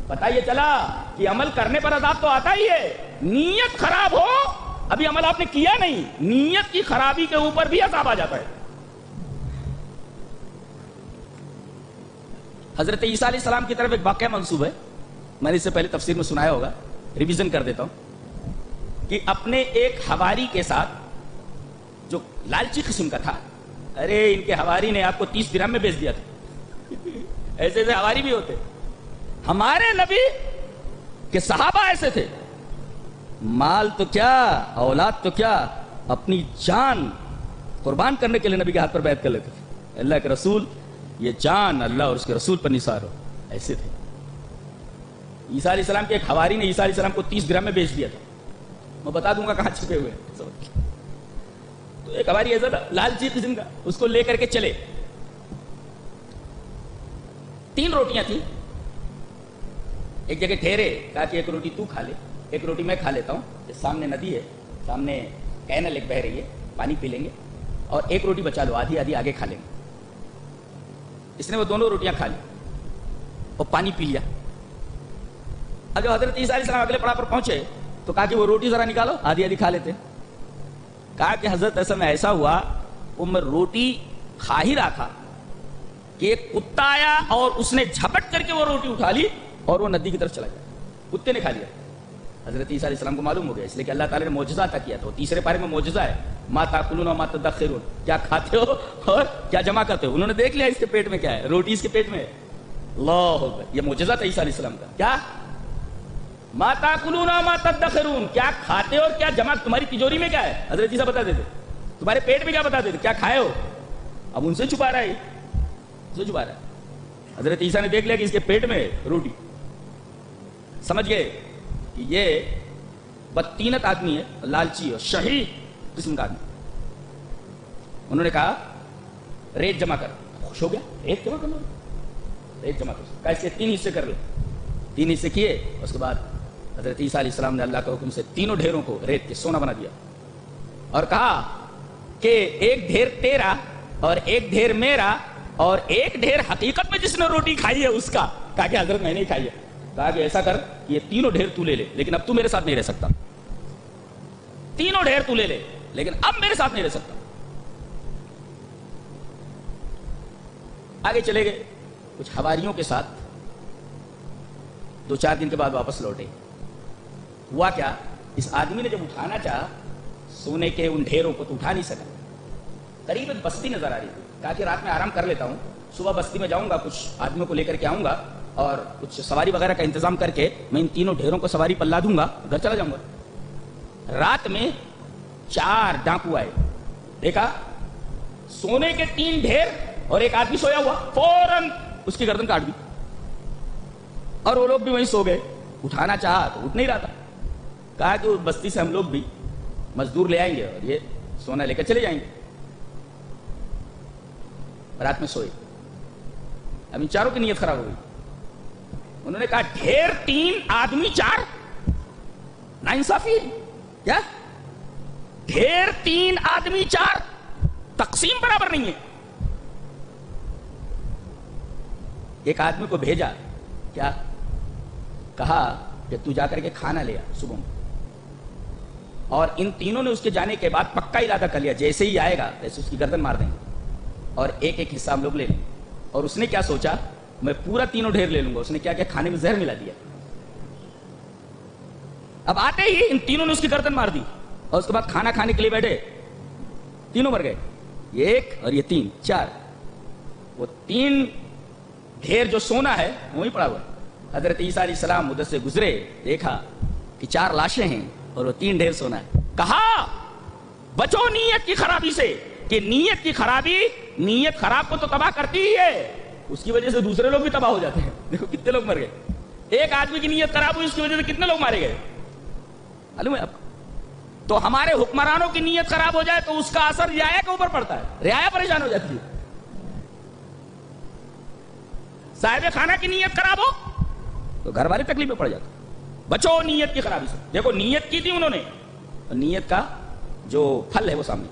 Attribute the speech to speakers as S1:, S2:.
S1: پتہ یہ چلا کہ عمل کرنے پر عذاب تو آتا ہی ہے، نیت خراب ہو، ابھی عمل آپ نے کیا نہیں، نیت کی خرابی کے اوپر بھی عذاب آ جاتا ہے۔ حضرت عیسیٰ علیہ السلام کی طرف ایک واقعہ منسوب ہے، میں نے اس سے پہلے تفسیر میں سنایا ہوگا، ریویژن کر دیتا ہوں، کہ اپنے ایک حواری کے ساتھ جو لالچی قسم کا تھا، ارے ان کے حواری نے آپ کو 30 درہم میں بیچ دیا تھا، ایسے ایسے حواری بھی ہوتے۔ ہمارے نبی کے صحابہ ایسے تھے، مال تو کیا، اولاد تو کیا، اپنی جان قربان کرنے کے لیے نبی کے ہاتھ پر بیعت کر لیتے تھے، اللہ کے رسول یہ جان اللہ اور اس کے رسول پر نثار ہو، ایسے تھے۔ عیسیٰ علیہ السلام کے ایک حواری نے عیسیٰ علیہ السلام کو 30 درہم میں بیچ دیا تھا، میں بتا دوں گا کہاں چھپے ہوئے ہیں۔ تو ایک حواری ایسا تھا لالچی قسم کا، اس کو لے کر کے چلے، 3 روٹیاں تھیں، ایک جگہ ٹھہرے، کہا کہ ایک روٹی تو کھا لے، ایک روٹی میں کھا لیتا ہوں، سامنے ندی ہے، سامنے کینل ایک بہہ رہی ہے، پانی پی لیں گے، اور ایک روٹی بچا لو، آدھی آدھی آگے کھا لیں گے۔ اس نے وہ دونوں روٹیاں کھا لی اور پانی پی لیا۔ اب جب حضرت عیسیٰ علیہ السلام اگلے پڑاؤ پر پہنچے تو کہا کہ وہ روٹی ذرا نکالو، آدھی آدھی کھا لیتے۔ کہا کہ حضرت اصل میں ایسا ہوا، وہ میں روٹی کھا ہی رہا تھا کہ ایک کتا آیا اور اس نے جھپٹ کر کے وہ روٹی اٹھا لی اور وہ ندی کی طرف چلا گیا، کتے نے کھا لیا۔ حضرت عیسیٰ علیہ السلام کو معلوم ہو گیا، اس لیے کہ اللہ تعالیٰ نے معجزہ عطا کیا تھا، تیسرے پارے میں معجزہ ہے، ما تاکلون و ما تدخرون، کیا کھاتے ہو اور کیا جمع کرتے ہو۔ انہوں نے دیکھ لیا اس کے پیٹ میں کیا ہے، روٹی اس کے پیٹ میں ہے، اللہ اکبر، یہ معجزہ تھا عیسیٰ علیہ السلام کا۔ کیا ما تاکلون و ما تدخرون، کیا کھاتے ہو اور کیا جمع، تمہاری تجوری میں کیا ہے، حضرت عیسیٰ بتا دیتے، تمہارے پیٹ میں کیا بتا دیتے، کیا کھائے ہو۔ اب ان سے چھپا رہا ہے، ان سے چھپا رہا ہے۔ حضرت عیسیٰ نے دیکھ لیا کہ اس کے پیٹ میں روٹی، سمجھ گئے کہ یہ بدتینت آدمی ہے، لالچی اور شہی قسم کا آدمی۔ انہوں نے کہا ریت جمع کر، خوش ہو گیا، ریت جمع کرنا، ریت جمع کر، کہا اس کے 3 حصے کر لو، 3 حصے کیے، اس کے بعد حضرت عیسیٰ علیہ السلام نے اللہ کے حکم سے تینوں ڈھیروں کو ریت کے سونا بنا دیا اور کہا کہ ایک ڈھیر تیرا اور ایک ڈھیر میرا اور ایک ڈھیر حقیقت میں جس نے روٹی کھائی ہے اس کا۔ کہا کہ حضرت میں نے کھائی ہے۔ کہا کہ ایسا کر کہ یہ تینوں ڈھیر تو لے لے، لیکن اب تو میرے ساتھ نہیں رہ سکتا، تینوں ڈھیر تو لے لے لیکن اب میرے ساتھ نہیں رہ سکتا۔ آگے چلے گئے کچھ حواریوں کے ساتھ، 2-4 دن کے بعد واپس لوٹے۔ ہوا کیا، اس آدمی نے جب اٹھانا چاہا سونے کے ان ڈھیروں کو تو اٹھا نہیں سکا، قریب ایک بستی نظر آ رہی تھی، کہا کہ رات میں آرام کر لیتا ہوں، صبح بستی میں جاؤں گا، کچھ آدمیوں کو لے کر کے آؤں گا اور کچھ سواری وغیرہ کا انتظام کر کے میں ان تینوں ڈھیروں کو سواری پر لا دوں گا، گھر چلا جاؤں گا۔ رات میں 4 ڈاکو آئے، دیکھا سونے کے 3 ڈھیر اور ایک آدمی سویا ہوا، فوراً اس کی گردن کاٹ دی اور وہ لوگ بھی وہیں سو گئے۔ اٹھانا چاہا تو اٹھ نہیں رہا تھا، کہا کہ اس بستی سے ہم لوگ بھی مزدور لے آئیں گے اور یہ سونا لے کر چلے جائیں گے۔ رات میں سوئے، اب ان چاروں کی نیت خراب ہو گئی۔ انہوں نے کہا ڈھیر 3 آدمی 4، ناانصافی ہے کیا، ڈھیر 3 آدمی 4، تقسیم برابر نہیں ہے۔ ایک آدمی کو بھیجا، کیا کہا کہ تو جا کر کے کھانا لے آ صبح میں، اور ان تینوں نے اس کے جانے کے بعد پکا ارادہ کر لیا جیسے ہی آئے گا ویسے اس کی گردن مار دیں گے اور ایک ایک حصہ ہم لوگ لے لیں گے۔ اور اس نے کیا سوچا، میں پورا تینوں ڈھیر لے لوں گا۔ اس نے کیا کہ کھانے میں زہر ملا دیا، اب آتے ہی ان تینوں نے اس کی گردن مار دی اور اس کے بعد کھانا کھانے کے لیے بیٹھے، تینوں مر گئے، یہ 1 اور یہ 3، 4۔ وہ 3 ڈھیر جو سونا ہے وہیں پڑا ہوا ہے۔ حضرت عیسیٰ علیہ السلام ادھر سے گزرے، دیکھا کہ 4 لاشیں ہیں اور وہ 3 ڈھیر سونا ہے۔ کہا بچو نیت کی خرابی سے، کہ نیت کی خرابی، نیت خراب کو تو تباہ کرتی ہی ہے، اس کی وجہ سے دوسرے لوگ بھی تباہ ہو جاتے ہیں۔ دیکھو کتنے لوگ مر گئے، ایک آدمی کی نیت خراب ہوئی اس کی وجہ سے کتنے لوگ مارے گئے، معلوم ہے آپ کو۔ تو ہمارے حکمرانوں کی نیت خراب ہو جائے تو اس کا اثر رعایا کے اوپر پڑتا ہے، رعایا پریشان ہو جاتی ہے۔ صاحب خانہ کی نیت خراب ہو تو گھر والے تکلیف میں پڑ جاتے ہیں۔ بچو نیت کی خرابی سے۔ دیکھو نیت کی تھی انہوں نے، نیت کا جو پھل ہے وہ سامنے